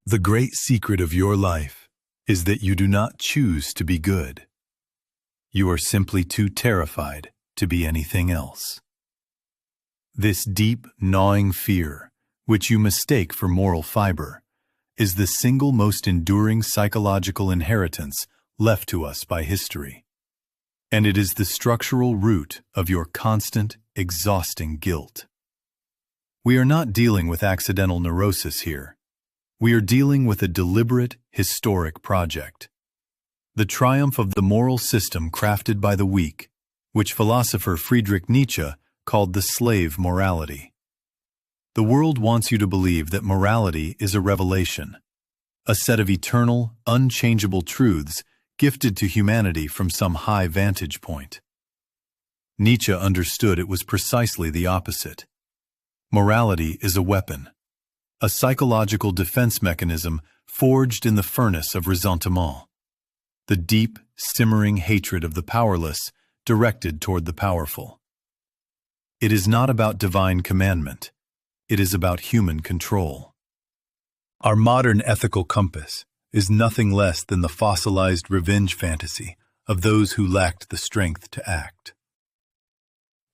The great secret of your life is that you do not choose to be good. You are simply too terrified to be anything else. This deep, gnawing fear, which you mistake for moral fiber, is the single most enduring psychological inheritance left to us by history. And it is the structural root of your constant, exhausting guilt. We are not dealing with accidental neurosis here. We are dealing with a deliberate, historic project. The triumph of the moral system crafted by the weak, which philosopher Friedrich Nietzsche called the slave morality. The world wants you to believe that morality is a revelation, a set of eternal, unchangeable truths gifted to humanity from some high vantage point. Nietzsche understood it was precisely the opposite. Morality is a weapon, a psychological defense mechanism forged in the furnace of ressentiment, the deep, simmering hatred of the powerless directed toward the powerful. It is not about divine commandment. It is about human control. Our modern ethical compass is nothing less than the fossilized revenge fantasy of those who lacked the strength to act.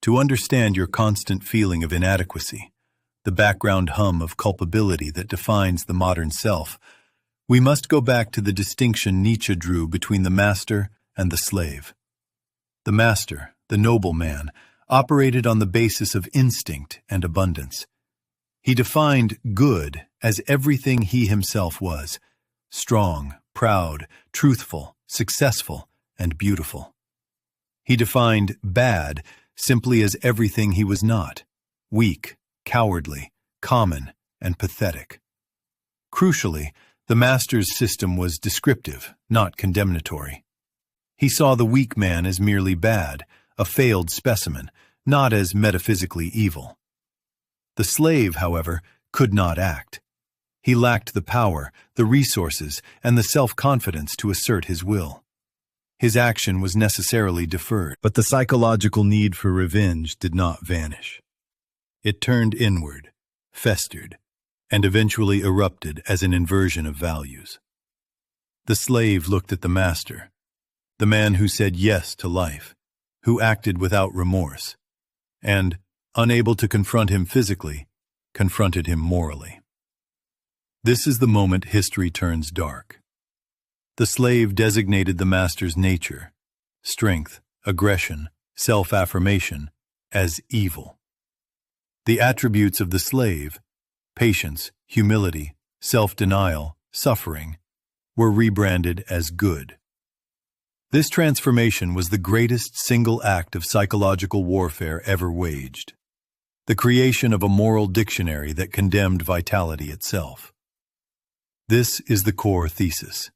To understand your constant feeling of inadequacy, the background hum of culpability that defines the modern self, we must go back to the distinction Nietzsche drew between the master and the slave. The master, the noble man, operated on the basis of instinct and abundance. He defined good as everything he himself was: strong, proud, truthful, successful, and beautiful. He defined bad simply as everything he was not: weak, cowardly, common, and pathetic. Crucially, the master's system was descriptive, not condemnatory. He saw the weak man as merely bad, a failed specimen, not as metaphysically evil. The slave, however, could not act. He lacked the power, the resources, and the self-confidence to assert his will. His action was necessarily deferred. But the psychological need for revenge did not vanish. It turned inward, festered, and eventually erupted as an inversion of values. The slave looked at the master, the man who said yes to life, who acted without remorse, and, unable to confront him physically, confronted him morally. This is the moment history turns dark. The slave designated the master's nature, strength, aggression, self-affirmation, as evil. The attributes of the slave, patience, humility, self-denial, suffering, were rebranded as good. This transformation was the greatest single act of psychological warfare ever waged, the creation of a moral dictionary that condemned vitality itself. This is the core thesis,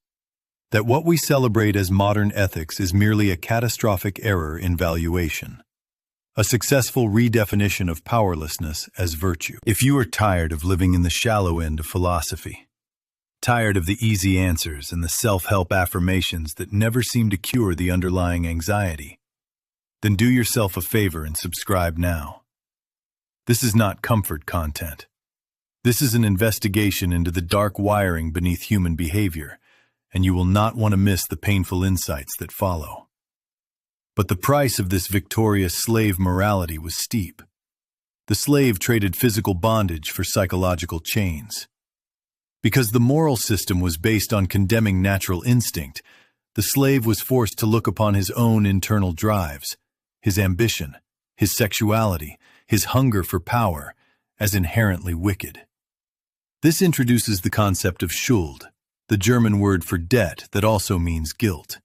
that what we celebrate as modern ethics is merely a catastrophic error in valuation, a successful redefinition of powerlessness as virtue. If you are tired of living in the shallow end of philosophy, tired of the easy answers and the self-help affirmations that never seem to cure the underlying anxiety, then do yourself a favor and subscribe now. This is not comfort content. This is an investigation into the dark wiring beneath human behavior, and you will not want to miss the painful insights that follow. But the price of this victorious slave morality was steep. The slave traded physical bondage for psychological chains. Because the moral system was based on condemning natural instinct, the slave was forced to look upon his own internal drives, his ambition, his sexuality, his hunger for power, as inherently wicked. This introduces the concept of Schuld, the German word for debt that also means guilt.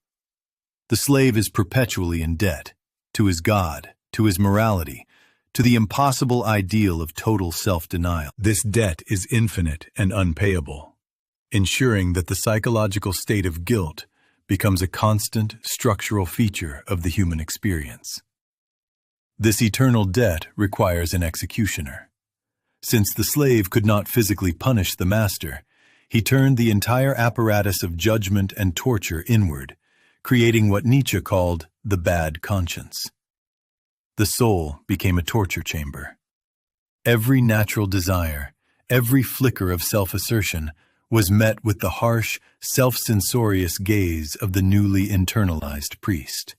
The slave is perpetually in debt, to his God, to his morality, to the impossible ideal of total self-denial. This debt is infinite and unpayable, ensuring that the psychological state of guilt becomes a constant structural feature of the human experience. This eternal debt requires an executioner. Since the slave could not physically punish the master, he turned the entire apparatus of judgment and torture inward, creating what Nietzsche called the bad conscience. The soul became a torture chamber. Every natural desire, every flicker of self-assertion was met with the harsh, self-censorious gaze of the newly internalized priest.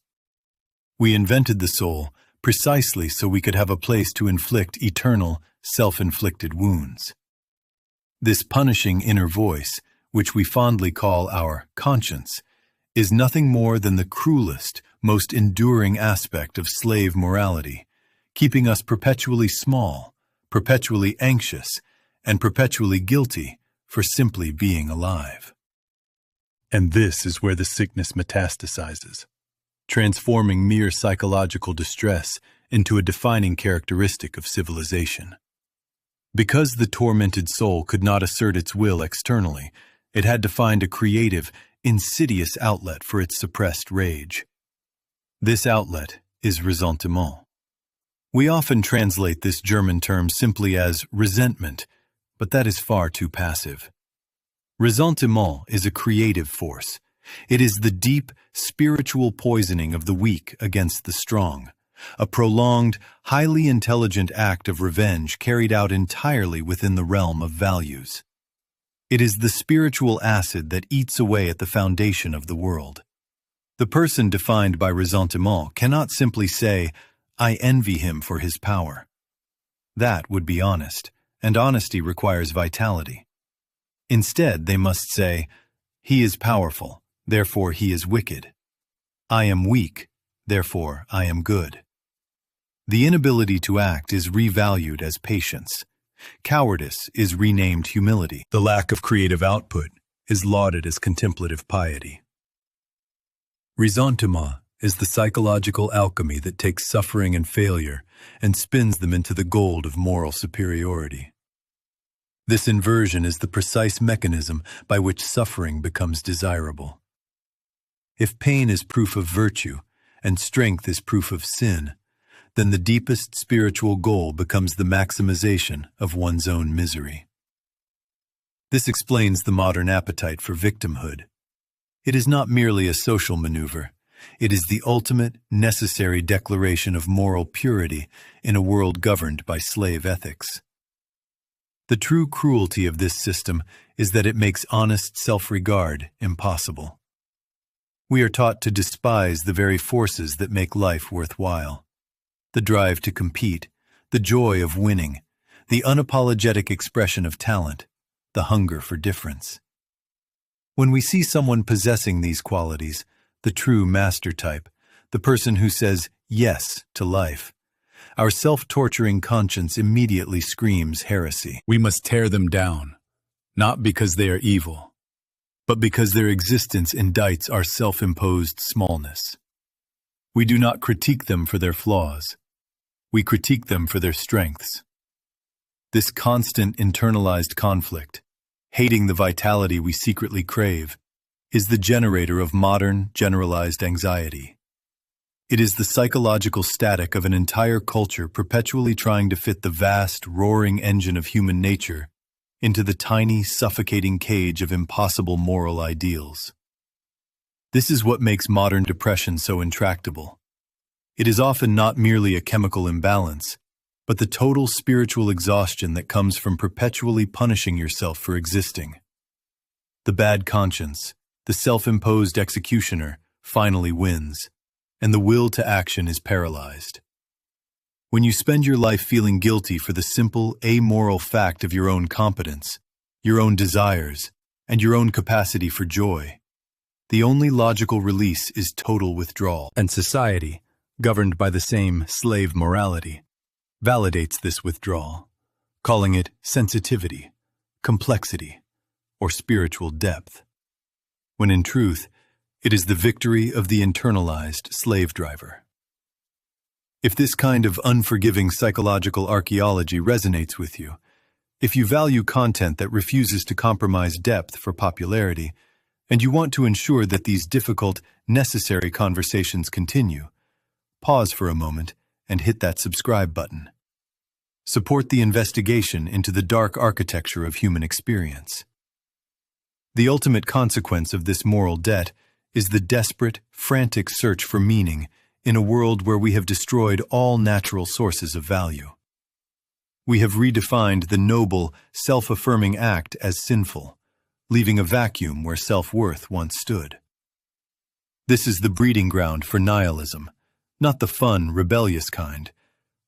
We invented the soul precisely so we could have a place to inflict eternal, self-inflicted wounds. This punishing inner voice, which we fondly call our conscience, is nothing more than the cruelest, most enduring aspect of slave morality, keeping us perpetually small, perpetually anxious, and perpetually guilty for simply being alive. And this is where the sickness metastasizes, transforming mere psychological distress into a defining characteristic of civilization. Because the tormented soul could not assert its will externally, it had to find a creative, insidious outlet for its suppressed rage. This outlet is ressentiment. We often translate this German term simply as resentment, but that is far too passive. Ressentiment is a creative force. It is the deep, spiritual poisoning of the weak against the strong, a prolonged, highly intelligent act of revenge carried out entirely within the realm of values. It is the spiritual acid that eats away at the foundation of the world. The person defined by ressentiment cannot simply say, "I envy him for his power." That would be honest, and honesty requires vitality. Instead, they must say, "He is powerful, therefore he is wicked. I am weak, therefore I am good." The inability to act is revalued as patience. Cowardice is renamed humility. The lack of creative output is lauded as contemplative piety. Ressentiment is the psychological alchemy that takes suffering and failure and spins them into the gold of moral superiority. This inversion is the precise mechanism by which suffering becomes desirable. If pain is proof of virtue and strength is proof of sin, then the deepest spiritual goal becomes the maximization of one's own misery. This explains the modern appetite for victimhood. It is not merely a social maneuver. It is the ultimate, necessary declaration of moral purity in a world governed by slave ethics. The true cruelty of this system is that it makes honest self-regard impossible. We are taught to despise the very forces that make life worthwhile. The drive to compete, the joy of winning, the unapologetic expression of talent, the hunger for difference. When we see someone possessing these qualities, the true master type, the person who says yes to life, our self-torturing conscience immediately screams heresy. We must tear them down, not because they are evil, but because their existence indicts our self-imposed smallness. We do not critique them for their flaws. We critique them for their strengths. This constant internalized conflict, hating the vitality we secretly crave, is the generator of modern, generalized anxiety. It is the psychological static of an entire culture perpetually trying to fit the vast, roaring engine of human nature into the tiny, suffocating cage of impossible moral ideals. This is what makes modern depression so intractable. It is often not merely a chemical imbalance, but the total spiritual exhaustion that comes from perpetually punishing yourself for existing. The bad conscience, the self-imposed executioner, finally wins, and the will to action is paralyzed. When you spend your life feeling guilty for the simple, amoral fact of your own competence, your own desires, and your own capacity for joy, the only logical release is total withdrawal. And society, governed by the same slave morality, validates this withdrawal, calling it sensitivity, complexity, or spiritual depth, when in truth, it is the victory of the internalized slave driver. If this kind of unforgiving psychological archaeology resonates with you, if you value content that refuses to compromise depth for popularity, and you want to ensure that these difficult, necessary conversations continue, pause for a moment and hit that subscribe button. Support the investigation into the dark architecture of human experience. The ultimate consequence of this moral debt is the desperate, frantic search for meaning in a world where we have destroyed all natural sources of value. We have redefined the noble, self-affirming act as sinful, leaving a vacuum where self-worth once stood. This is the breeding ground for nihilism, not the fun, rebellious kind,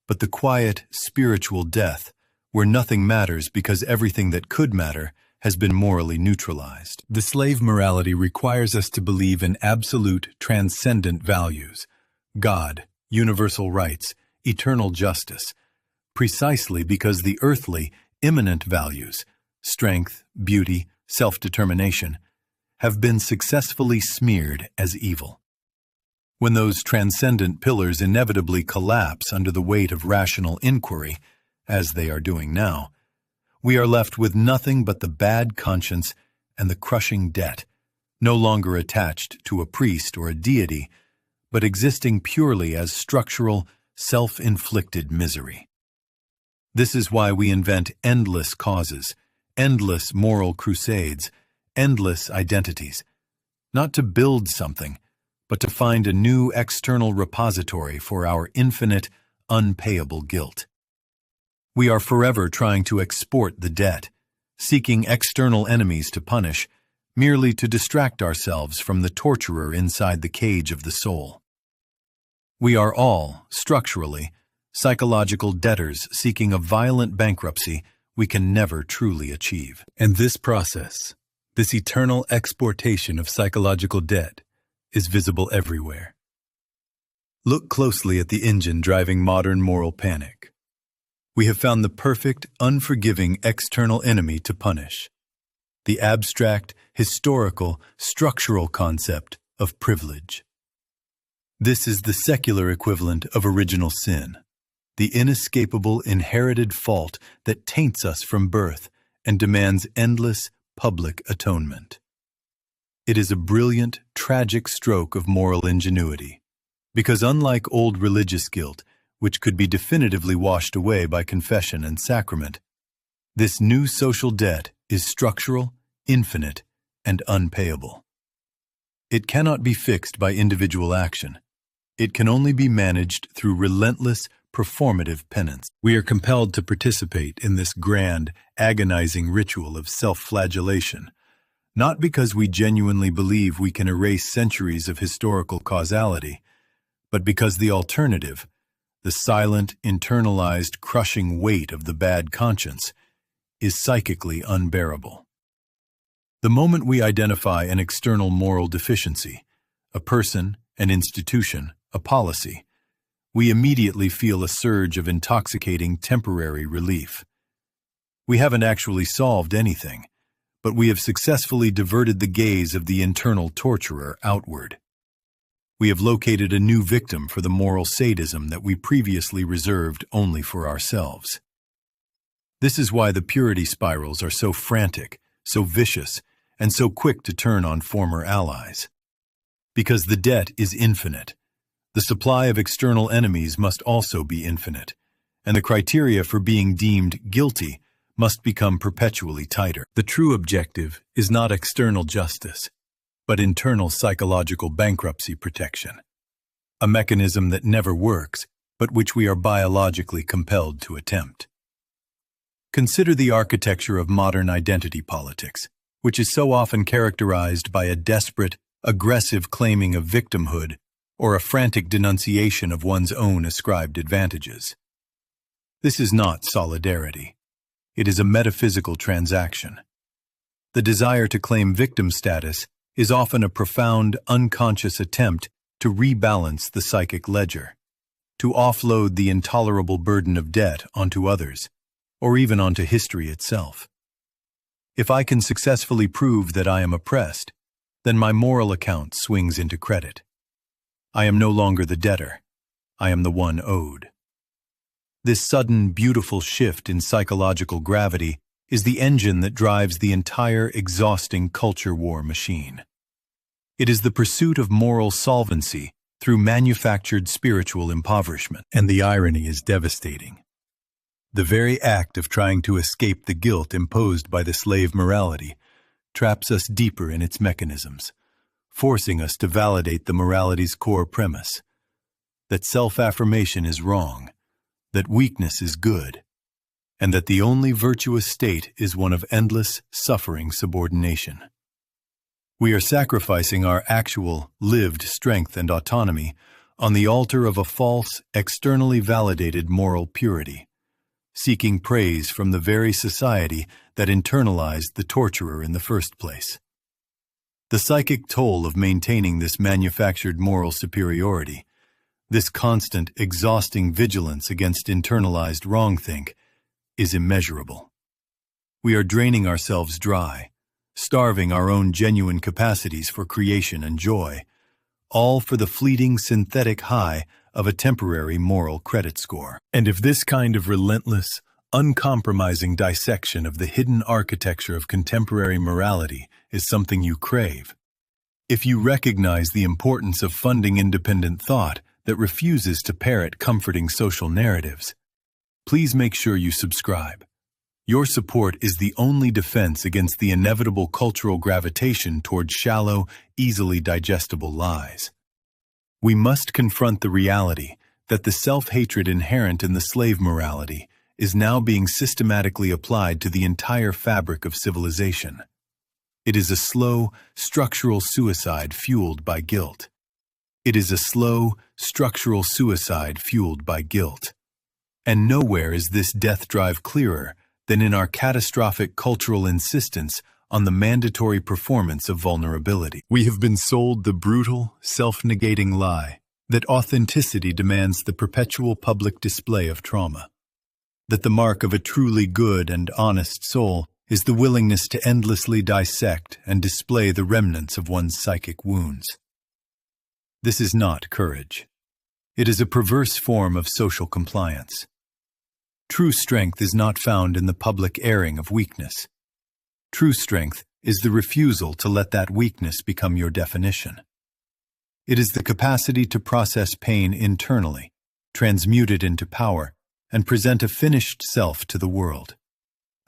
but the quiet, spiritual death, where nothing matters because everything that could matter has been morally neutralized. The slave morality requires us to believe in absolute, transcendent values: God, universal rights, eternal justice, precisely because the earthly, immanent values, strength, beauty, self-determination, have been successfully smeared as evil. When those transcendent pillars inevitably collapse under the weight of rational inquiry, as they are doing now, we are left with nothing but the bad conscience and the crushing debt, no longer attached to a priest or a deity, but existing purely as structural, self-inflicted misery. This is why we invent endless causes, endless moral crusades, endless identities, not to build something, but to find a new external repository for our infinite, unpayable guilt. We are forever trying to export the debt, seeking external enemies to punish, merely to distract ourselves from the torturer inside the cage of the soul. We are all, structurally, psychological debtors seeking a violent bankruptcy we can never truly achieve. And this process, this eternal exportation of psychological debt, is visible everywhere. Look closely at the engine driving modern moral panic. We have found the perfect, unforgiving external enemy to punish: the abstract, historical, structural concept of privilege. This is the secular equivalent of original sin, the inescapable inherited fault that taints us from birth and demands endless public atonement. It is a brilliant, tragic stroke of moral ingenuity, because unlike old religious guilt, which could be definitively washed away by confession and sacrament, this new social debt is structural, infinite, and unpayable. It cannot be fixed by individual action. It can only be managed through relentless, performative penance. We are compelled to participate in this grand, agonizing ritual of self-flagellation, not because we genuinely believe we can erase centuries of historical causality, but because the alternative, the silent, internalized, crushing weight of the bad conscience, is psychically unbearable. The moment we identify an external moral deficiency, a person, an institution, a policy, we immediately feel a surge of intoxicating temporary relief. We haven't actually solved anything, but we have successfully diverted the gaze of the internal torturer outward. We have located a new victim for the moral sadism that we previously reserved only for ourselves. This is why the purity spirals are so frantic, so vicious, and so quick to turn on former allies. Because the debt is infinite. The supply of external enemies must also be infinite, and the criteria for being deemed guilty must become perpetually tighter. The true objective is not external justice, but internal psychological bankruptcy protection, a mechanism that never works, but which we are biologically compelled to attempt. Consider the architecture of modern identity politics, which is so often characterized by a desperate, aggressive claiming of victimhood or a frantic denunciation of one's own ascribed advantages. This is not solidarity. It is a metaphysical transaction. The desire to claim victim status is often a profound, unconscious attempt to rebalance the psychic ledger, to offload the intolerable burden of debt onto others, or even onto history itself. If I can successfully prove that I am oppressed, then my moral account swings into credit. I am no longer the debtor. I am the one owed. This sudden, beautiful shift in psychological gravity is the engine that drives the entire exhausting culture war machine. It is the pursuit of moral solvency through manufactured spiritual impoverishment, and the irony is devastating. The very act of trying to escape the guilt imposed by the slave morality traps us deeper in its mechanisms, forcing us to validate the morality's core premise, that self-affirmation is wrong, that weakness is good, and that the only virtuous state is one of endless, suffering subordination. We are sacrificing our actual, lived strength and autonomy on the altar of a false, externally validated moral purity, seeking praise from the very society that internalized the torturer in the first place. The psychic toll of maintaining this manufactured moral superiority, this constant, exhausting vigilance against internalized wrongthink, is immeasurable. We are draining ourselves dry, starving our own genuine capacities for creation and joy, all for the fleeting synthetic high of a temporary moral credit score. And if this kind of relentless, uncompromising dissection of the hidden architecture of contemporary morality is something you crave, if you recognize the importance of funding independent thought that refuses to parrot comforting social narratives, please make sure you subscribe. Your support is the only defense against the inevitable cultural gravitation toward shallow, easily digestible lies. We must confront the reality that the self-hatred inherent in the slave morality is now being systematically applied to the entire fabric of civilization. It is a slow, structural suicide fueled by guilt. It is a slow, structural suicide fueled by guilt. And nowhere is this death drive clearer than in our catastrophic cultural insistence on the mandatory performance of vulnerability. We have been sold the brutal, self-negating lie that authenticity demands the perpetual public display of trauma, that the mark of a truly good and honest soul is the willingness to endlessly dissect and display the remnants of one's psychic wounds. This is not courage. It is a perverse form of social compliance. True strength is not found in the public airing of weakness. True strength is the refusal to let that weakness become your definition. It is the capacity to process pain internally, transmute it into power, and present a finished self to the world,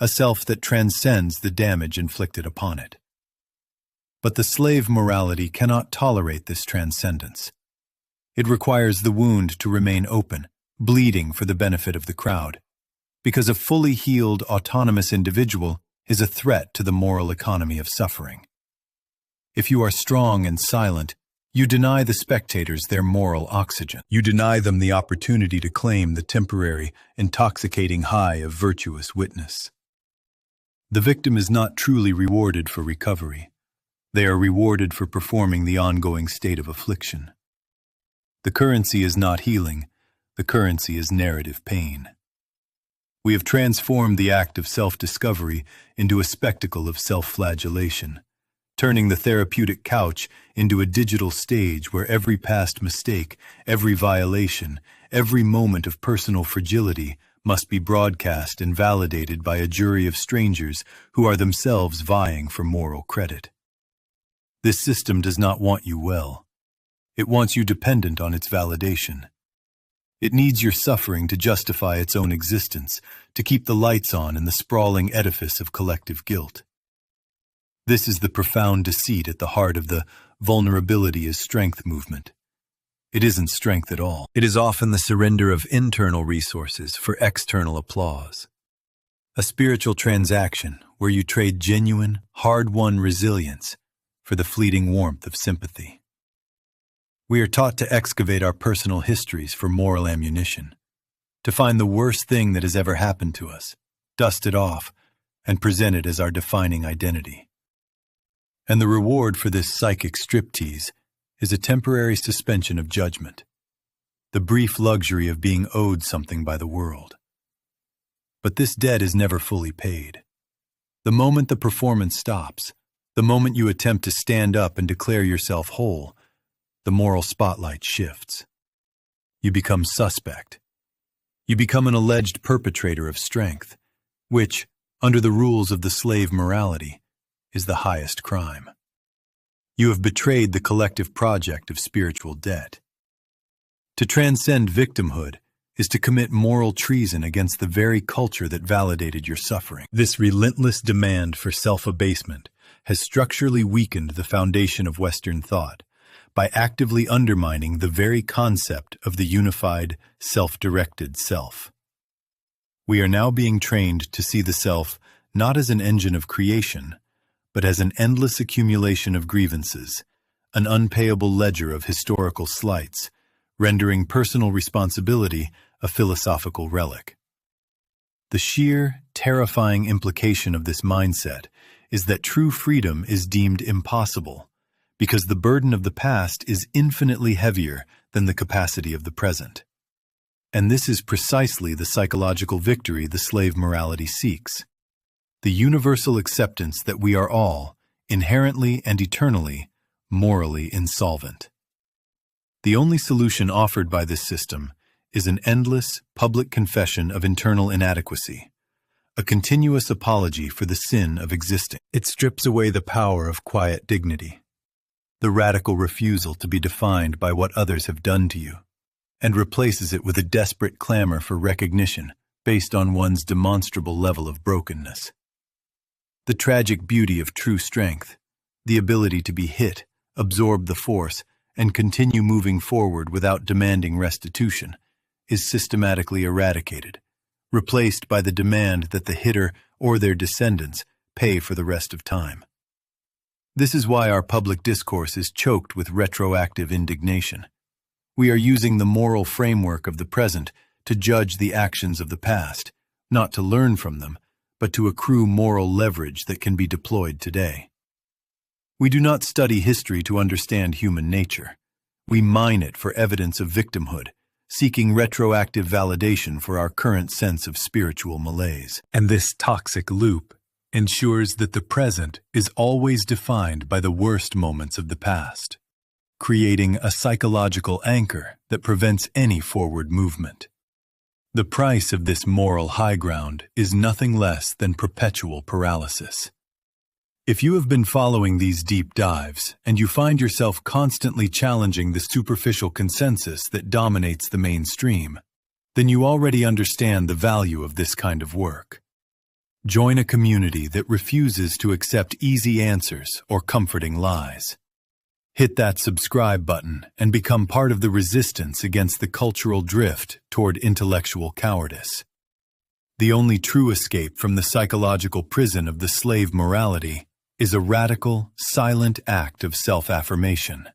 a self that transcends the damage inflicted upon it. But the slave morality cannot tolerate this transcendence. It requires the wound to remain open, bleeding for the benefit of the crowd, because a fully healed, autonomous individual is a threat to the moral economy of suffering. If you are strong and silent, you deny the spectators their moral oxygen. You deny them the opportunity to claim the temporary, intoxicating high of virtuous witness. The victim is not truly rewarded for recovery. They are rewarded for performing the ongoing state of affliction. The currency is not healing. The currency is narrative pain. We have transformed the act of self-discovery into a spectacle of self-flagellation, turning the therapeutic couch into a digital stage where every past mistake, every violation, every moment of personal fragility must be broadcast and validated by a jury of strangers who are themselves vying for moral credit. This system does not want you well. It wants you dependent on its validation. It needs your suffering to justify its own existence, to keep the lights on in the sprawling edifice of collective guilt. This is the profound deceit at the heart of the vulnerability is strength movement. It isn't strength at all. It is often the surrender of internal resources for external applause. A spiritual transaction where you trade genuine, hard-won resilience for the fleeting warmth of sympathy. We are taught to excavate our personal histories for moral ammunition, to find the worst thing that has ever happened to us, dust it off, and present it as our defining identity. And the reward for this psychic striptease is a temporary suspension of judgment, the brief luxury of being owed something by the world. But this debt is never fully paid. The moment the performance stops, the moment you attempt to stand up and declare yourself whole, the moral spotlight shifts. You become suspect. You become an alleged perpetrator of strength, which, under the rules of the slave morality, is the highest crime. You have betrayed the collective project of spiritual debt. To transcend victimhood is to commit moral treason against the very culture that validated your suffering. This relentless demand for self-abasement has structurally weakened the foundation of Western thought, by actively undermining the very concept of the unified, self-directed self. We are now being trained to see the self not as an engine of creation, but as an endless accumulation of grievances, an unpayable ledger of historical slights, rendering personal responsibility a philosophical relic. The sheer, terrifying implication of this mindset is that true freedom is deemed impossible, because the burden of the past is infinitely heavier than the capacity of the present. And this is precisely the psychological victory the slave morality seeks: the universal acceptance that we are all, inherently and eternally, morally insolvent. The only solution offered by this system is an endless, public confession of internal inadequacy, a continuous apology for the sin of existing. It strips away the power of quiet dignity, the radical refusal to be defined by what others have done to you, and replaces it with a desperate clamor for recognition based on one's demonstrable level of brokenness. The tragic beauty of true strength, the ability to be hit, absorb the force, and continue moving forward without demanding restitution, is systematically eradicated, replaced by the demand that the hitter or their descendants pay for the rest of time. This is why our public discourse is choked with retroactive indignation. We are using the moral framework of the present to judge the actions of the past, not to learn from them, but to accrue moral leverage that can be deployed today. We do not study history to understand human nature. We mine it for evidence of victimhood, seeking retroactive validation for our current sense of spiritual malaise. And this toxic loop ensures that the present is always defined by the worst moments of the past, creating a psychological anchor that prevents any forward movement. The price of this moral high ground is nothing less than perpetual paralysis. If you have been following these deep dives and you find yourself constantly challenging the superficial consensus that dominates the mainstream, then you already understand the value of this kind of work. Join a community that refuses to accept easy answers or comforting lies. Hit that subscribe button and become part of the resistance against the cultural drift toward intellectual cowardice. The only true escape from the psychological prison of the slave morality is a radical, silent act of self-affirmation.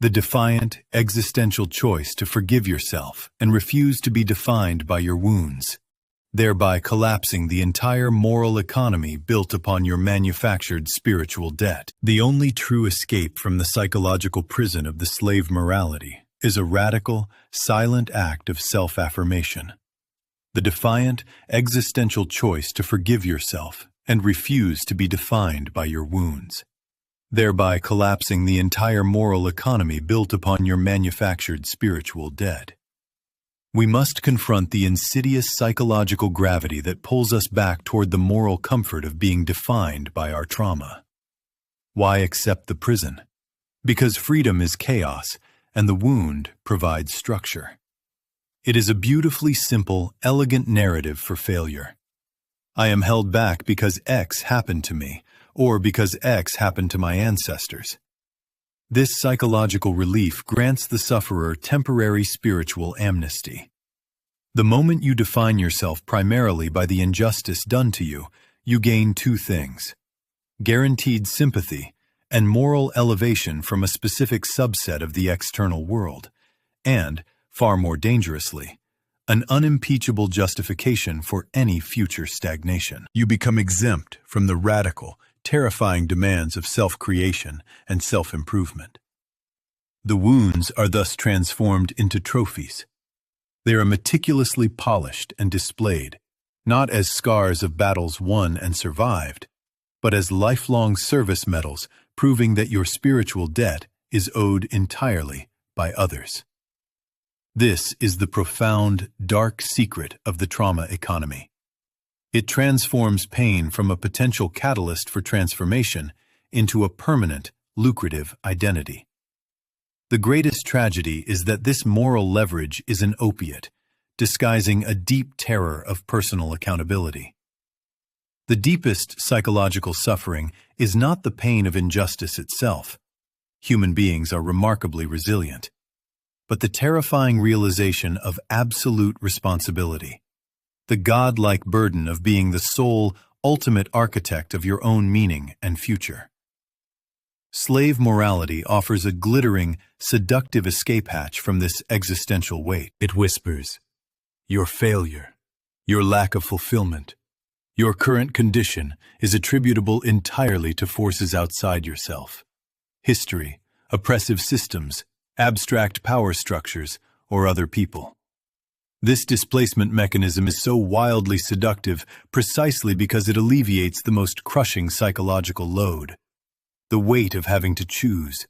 The defiant, existential choice to forgive yourself and refuse to be defined by your wounds, thereby collapsing the entire moral economy built upon your manufactured spiritual debt. The only true escape from the psychological prison of the slave morality is a radical, silent act of self-affirmation. The defiant, existential choice to forgive yourself and refuse to be defined by your wounds, thereby collapsing the entire moral economy built upon your manufactured spiritual debt. We must confront the insidious psychological gravity that pulls us back toward the moral comfort of being defined by our trauma. Why accept the prison? Because freedom is chaos, and the wound provides structure. It is a beautifully simple, elegant narrative for failure. I am held back because X happened to me, or because X happened to my ancestors. This psychological relief grants the sufferer temporary spiritual amnesty. The moment you define yourself primarily by the injustice done to you, you gain two things: guaranteed sympathy and moral elevation from a specific subset of the external world, and, far more dangerously, an unimpeachable justification for any future stagnation. You become exempt from the radical, terrifying demands of self-creation and self-improvement. The wounds are thus transformed into trophies. They are meticulously polished and displayed, not as scars of battles won and survived, but as lifelong service medals proving that your spiritual debt is owed entirely by others. This is the profound, dark secret of the trauma economy. It transforms pain from a potential catalyst for transformation into a permanent, lucrative identity. The greatest tragedy is that this moral leverage is an opiate, disguising a deep terror of personal accountability. The deepest psychological suffering is not the pain of injustice itself. Human beings are remarkably resilient, but the terrifying realization of absolute responsibility. the godlike burden of being the sole, ultimate architect of your own meaning and future. Slave morality offers a glittering, seductive escape hatch from this existential weight. It whispers, your failure, your lack of fulfillment, your current condition is attributable entirely to forces outside yourself. History, oppressive systems, abstract power structures, or other people. This displacement mechanism is so wildly seductive precisely because it alleviates the most crushing psychological load. The weight of having to choose,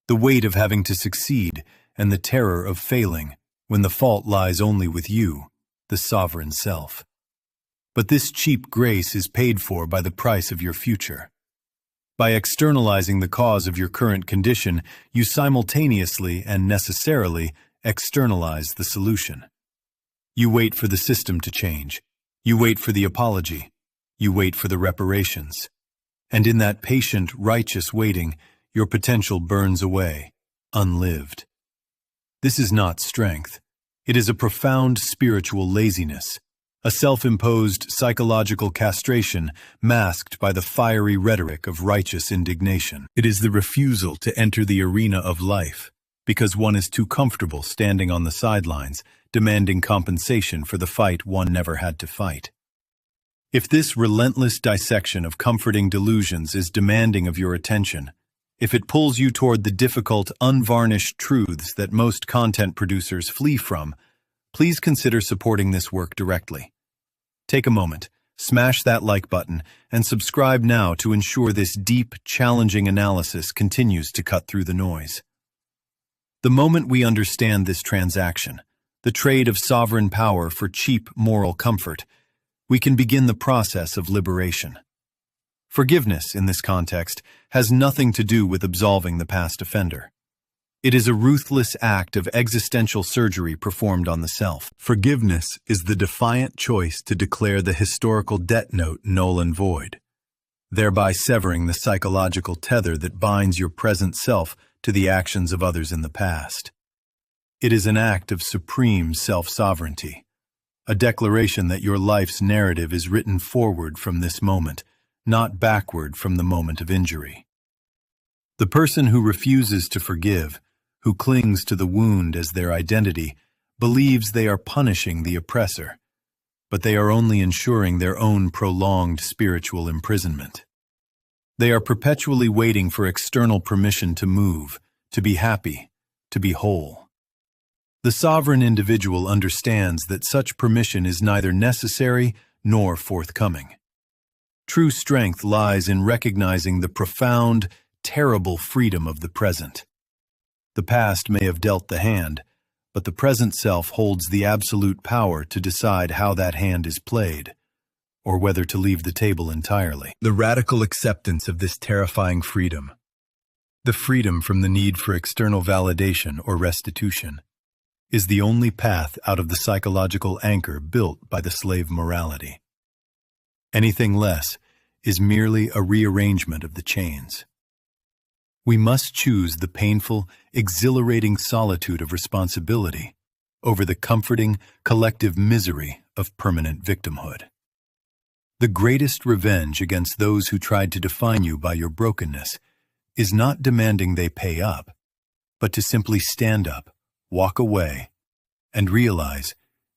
the weight of having to succeed, and the terror of failing when the fault lies only with you, the sovereign self. But this cheap grace is paid for by the price of your future. By externalizing the cause of your current condition, you simultaneously and necessarily externalize the solution. You wait for the system to change. You wait for the apology. You wait for the reparations. And in that patient, righteous waiting, your potential burns away, unlived. This is not strength. It is a profound spiritual laziness, a self-imposed psychological castration masked by the fiery rhetoric of righteous indignation. It is the refusal to enter the arena of life because one is too comfortable standing on the sidelines, demanding compensation for the fight one never had to fight. If this relentless dissection of comforting delusions is demanding of your attention, if it pulls you toward the difficult, unvarnished truths that most content producers flee from, please consider supporting this work directly. Take a moment, smash that like button, and subscribe now to ensure this deep, challenging analysis continues to cut through the noise. The moment we understand this transaction, the trade of sovereign power for cheap moral comfort, we can begin the process of liberation. Forgiveness, in this context, has nothing to do with absolving the past offender. It is a ruthless act of existential surgery performed on the self. Forgiveness is the defiant choice to declare the historical debt note null and void, thereby severing the psychological tether that binds your present self to the actions of others in the past. It is an act of supreme self-sovereignty, a declaration that your life's narrative is written forward from this moment, not backward from the moment of injury. The person who refuses to forgive, who clings to the wound as their identity, believes they are punishing the oppressor, but they are only ensuring their own prolonged spiritual imprisonment. They are perpetually waiting for external permission to move, to be happy, to be whole. The sovereign individual understands that such permission is neither necessary nor forthcoming. True strength lies in recognizing the profound, terrible freedom of the present. The past may have dealt the hand, but the present self holds the absolute power to decide how that hand is played, or whether to leave the table entirely. The radical acceptance of this terrifying freedom, the freedom from the need for external validation or restitution, is the only path out of the psychological anchor built by the slave morality. Anything less is merely a rearrangement of the chains. We must choose the painful, exhilarating solitude of responsibility over the comforting, collective misery of permanent victimhood. The greatest revenge against those who tried to define you by your brokenness is not demanding they pay up, but to simply stand up, walk away, and realize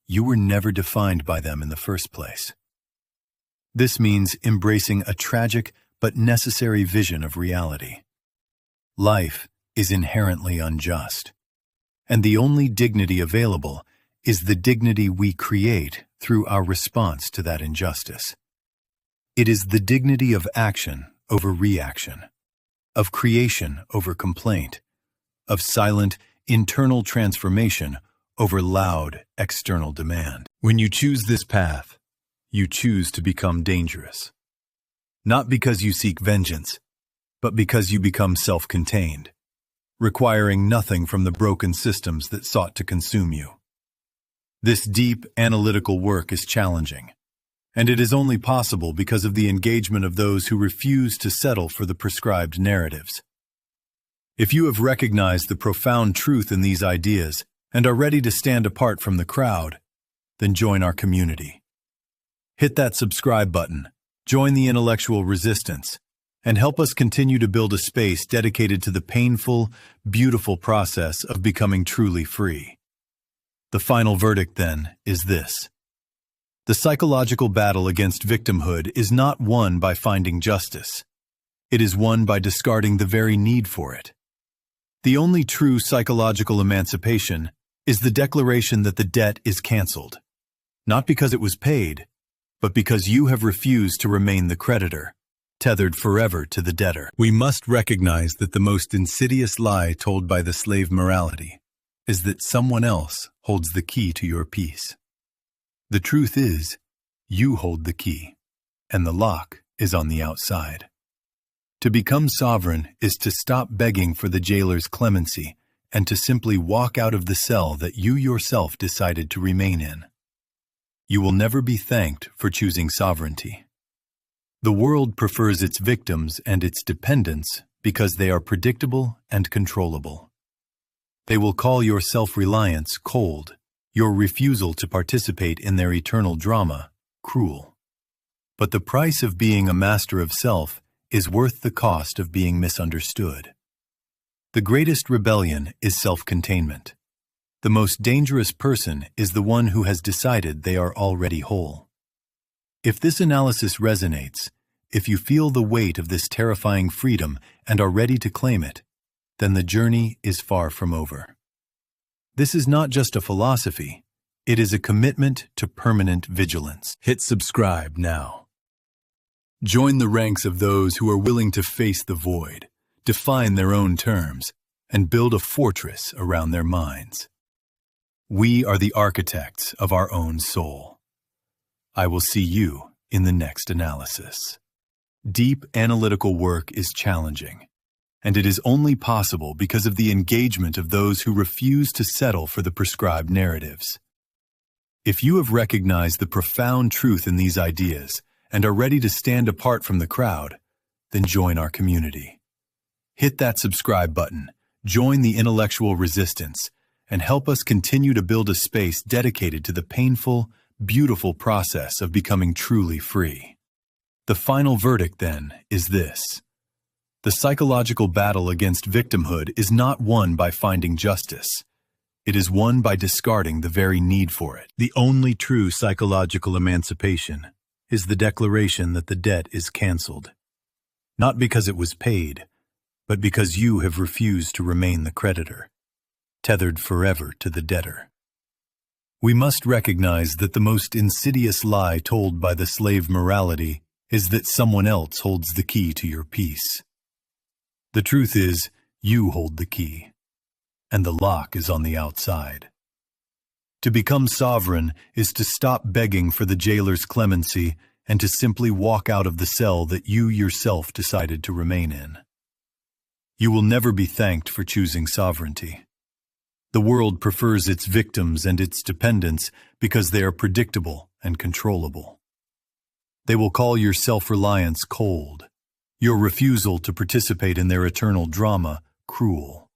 you were never defined by them in the first place. This means embracing a tragic but necessary vision of reality. Life is inherently unjust, and the only dignity available is the dignity we create through our response to that injustice. It is the dignity of action over reaction, of creation over complaint, of silent, internal transformation over loud, external demand. When you choose this path, you choose to become dangerous. Not because you seek vengeance, but because you become self-contained, requiring nothing from the broken systems that sought to consume you. This deep, analytical work is challenging, and it is only possible because of the engagement of those who refuse to settle for the prescribed narratives. If you have recognized the profound truth in these ideas and are ready to stand apart from the crowd, then join our community. Hit that subscribe button, join the intellectual resistance, and help us continue to build a space dedicated to the painful, beautiful process of becoming truly free. The final verdict, then, is this. The psychological battle against victimhood is not won by finding justice. It is won by discarding the very need for it. The only true psychological emancipation is the declaration that the debt is canceled, not because it was paid, but because you have refused to remain the creditor, tethered forever to the debtor. We must recognize that the most insidious lie told by the slave morality is that someone else holds the key to your peace. The truth is, you hold the key, and the lock is on the outside. To become sovereign is to stop begging for the jailer's clemency and to simply walk out of the cell that you yourself decided to remain in. You will never be thanked for choosing sovereignty. The world prefers its victims and its dependents because they are predictable and controllable. They will call your self-reliance cold, your refusal to participate in their eternal drama cruel. But the price of being a master of self is worth the cost of being misunderstood. The greatest rebellion is self-containment. The most dangerous person is the one who has decided they are already whole. If this analysis resonates, if you feel the weight of this terrifying freedom and are ready to claim it, then the journey is far from over. This is not just a philosophy, it is a commitment to permanent vigilance. Hit subscribe now. Join the ranks of those who are willing to face the void, define their own terms, and build a fortress around their minds. We are the architects of our own soul. I will see you in the next analysis. Deep analytical work is challenging, and it is only possible because of the engagement of those who refuse to settle for the prescribed narratives. If you have recognized the profound truth in these ideas and are ready to stand apart from the crowd, then join our community. Hit that subscribe button, join the intellectual resistance, and help us continue to build a space dedicated to the painful, beautiful process of becoming truly free. The final verdict, then, is this. The psychological battle against victimhood is not won by finding justice. It is won by discarding the very need for it. The only true psychological emancipation is the declaration that the debt is canceled. Not because it was paid, but because you have refused to remain the creditor, tethered forever to the debtor. We must recognize that the most insidious lie told by the slave morality is that someone else holds the key to your peace. The truth is, you hold the key, and the lock is on the outside. To become sovereign is to stop begging for the jailer's clemency and to simply walk out of the cell that you yourself decided to remain in. You will never be thanked for choosing sovereignty. The world prefers its victims and its dependents because they are predictable and controllable. They will call your self-reliance cold, your refusal to participate in their eternal drama cruel.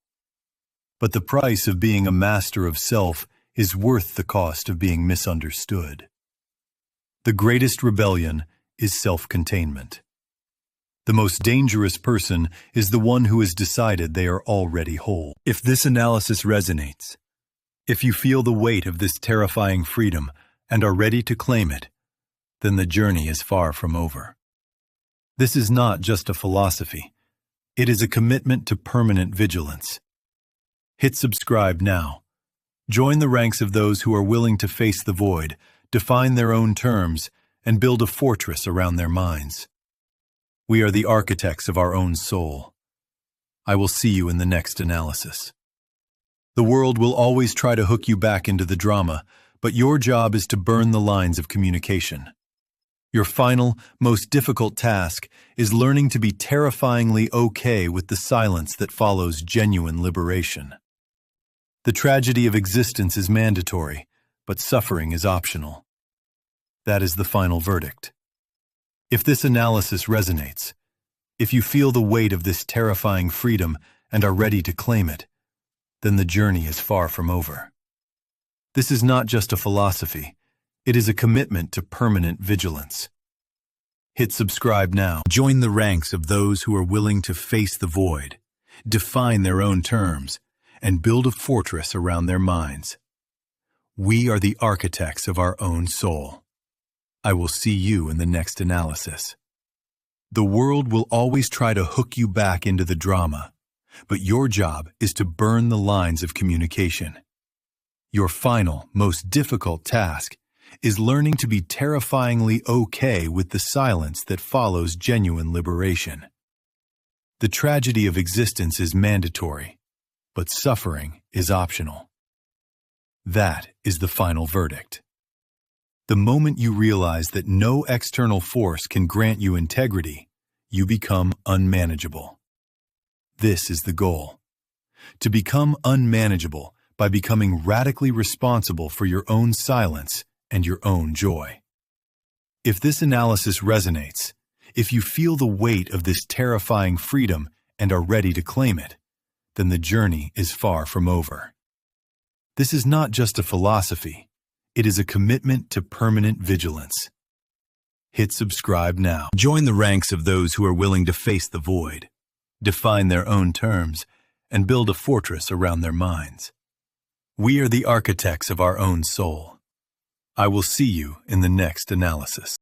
But the price of being a master of self is worth the cost of being misunderstood. The greatest rebellion is self-containment. The most dangerous person is the one who has decided they are already whole. If this analysis resonates, if you feel the weight of this terrifying freedom and are ready to claim it, then the journey is far from over. This is not just a philosophy. It is a commitment to permanent vigilance. Hit subscribe now. Join the ranks of those who are willing to face the void, define their own terms, and build a fortress around their minds. We are the architects of our own soul. I will see you in the next analysis. The world will always try to hook you back into the drama, but your job is to burn the lines of communication. Your final, most difficult task is learning to be terrifyingly okay with the silence that follows genuine liberation. The tragedy of existence is mandatory, but suffering is optional. That is the final verdict. If this analysis resonates, if you feel the weight of this terrifying freedom and are ready to claim it, then the journey is far from over. This is not just a philosophy. It is a commitment to permanent vigilance. Hit subscribe now. Join the ranks of those who are willing to face the void, define their own terms, and build a fortress around their minds. We are the architects of our own soul. I will see you in the next analysis. The world will always try to hook you back into the drama, but your job is to burn the lines of communication. Your final, most difficult task is learning to be terrifyingly okay with the silence that follows genuine liberation. The tragedy of existence is mandatory, but suffering is optional. That is the final verdict. The moment you realize that no external force can grant you integrity, you become unmanageable. This is the goal. To become unmanageable by becoming radically responsible for your own silence and your own joy. If this analysis resonates, if you feel the weight of this terrifying freedom and are ready to claim it, then the journey is far from over. This is not just a philosophy, it is a commitment to permanent vigilance. Hit subscribe now. Join the ranks of those who are willing to face the void, define their own terms, and build a fortress around their minds. We are the architects of our own soul. I will see you in the next analysis.